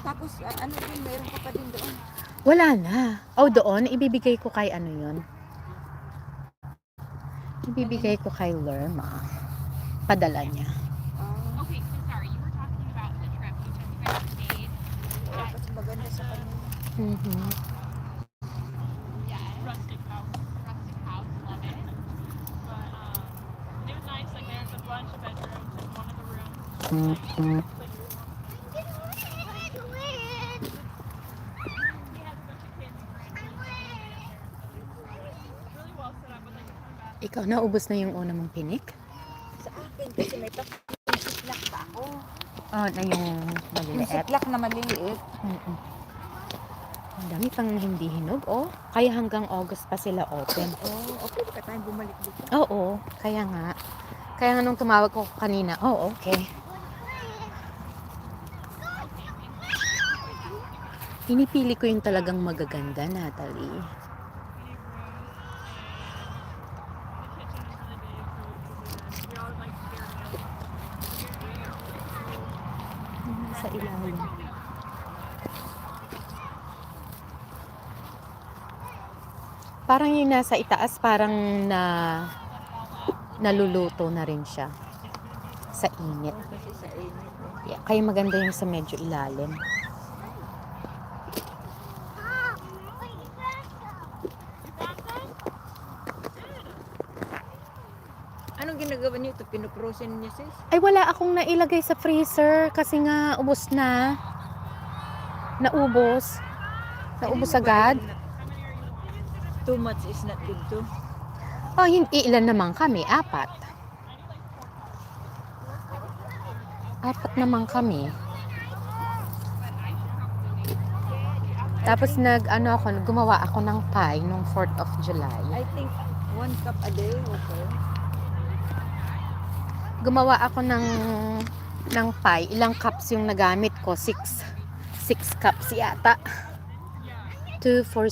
Tapos, ano din, meron ka pa din doon. Wala na. Oh, doon, ibibigay ko kay ano yun. Ibibigay ko kay Lerma. Padala niya. Okay, so sorry, you were talking about the trip you said you guys made. Tapos maganda sa kanila. Mm-hmm. Yeah, rustic house, love it. But it was nice. Like there's a bunch of bedrooms in one of the rooms. Mm-hmm. He has a bunch of kids and grandkids. Really well set up with like a fun bath. Ikaw, naubos na yung una mong pinik? Sa akin, kasi may siklak pa ako. Oh, na yung Yung maliliit. siklak na maliliit. Mm-mm. Ang dami pang hindi hinog, oh. Kaya hanggang August pa sila open. Oh, okay ka tayong bumalik dito. Oo, kaya nga. Kaya nga nung tumawag ko kanina, oh, okay. Pinipili ko yung talagang magaganda, Natalie. Sa ilalim. Parang yung nasa itaas, parang naluluto na rin siya sa init. Kasi sa init. Yeah, kaya maganda yung sa medyo ilalim. Anong ginagawa niyo ito? Pinoprosen niya, sis? Ay, wala akong nailagay sa freezer kasi nga ubos na. Naubos. Naubos agad. 2 months is not good too. Oh, hindi ilan naman kami? 4. 4 naman kami. Tapos gumawa ako ng pie nung 4th of July. I think 1 cup a day, okay. Gumawa ako ng pie. Ilang cups yung nagamit ko? 6 cups yata. 2, 4,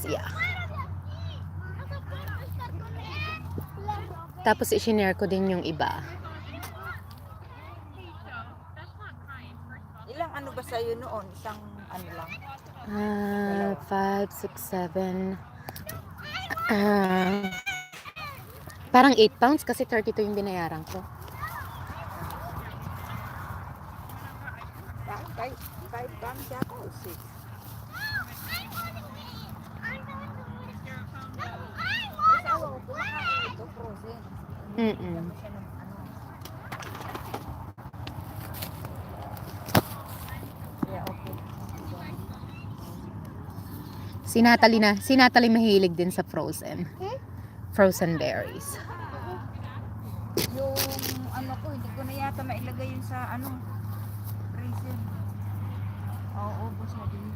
6. Yeah. Tapos i-share ko din yung iba. Ilang ano ba sa'yo noon? Isang ano lang? 5, 6, 7. Parang 8 pounds kasi 32 yung binayaran ko. Bakit 5 pounds yata o 6? Asawa ko, kumakain ito, frozen. Mm-mm. Siya ng ano. Yeah, okay. Si Natalie mahilig din sa frozen. Frozen berries. Yung ano ko, hindi ko na yata mailagay yun sa ano, freezer. Oo, ubos na din.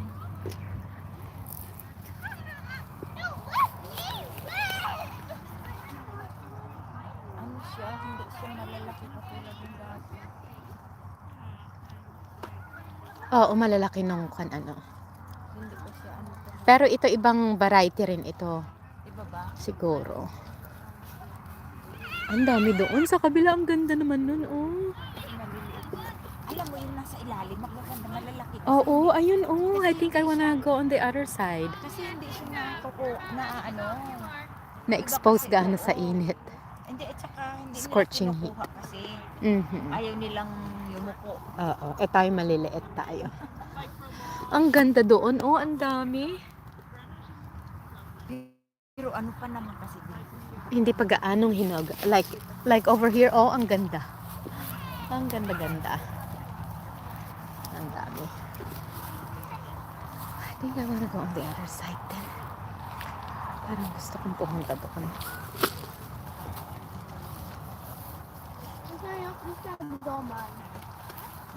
Ano siya, hindi siya malalaki katulad ng dati. Oo, malalaki nung ano. Hindi ko siya ano to. Pero ito ibang variety rin ito. Iba ba? Siguro. Ang dami doon. Sa kabila, ang ganda naman nun, oh. Maliliit. Alam mo yung nasa ilalim, magaganda, malalaki. Kasi Oo, ayun, oh. I think I wanna go on the other side. Kasi hindi siya ano. Na-expose Iba kasi, gaano sa oo. init. Hindi, at saka hindi Scorching nila kinukuha kasi. Mhm. Ayaw nilang yumuko. Oo, tayo maliliit tayo. Ang ganda doon, oh, ang dami. Pero ano pa naman kasi dito. Hindi pa gaanong hinog. Like over here, oh, ang ganda. Ang ganda-ganda. Ang dami. I think I wanna go on the other side then. Parang gusto kong pumunta doon.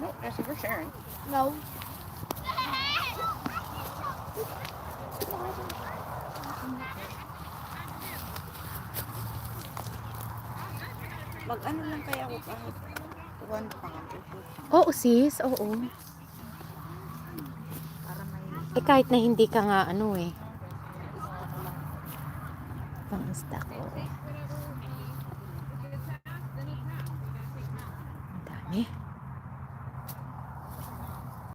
No, that's for sharing. No. Mag-ano lang kaya ako kahit 1 pound or 2 pound. Oo, sis. Oo. Para may Kahit na hindi ka nga ano eh. Pang-isda ko. Ang dami.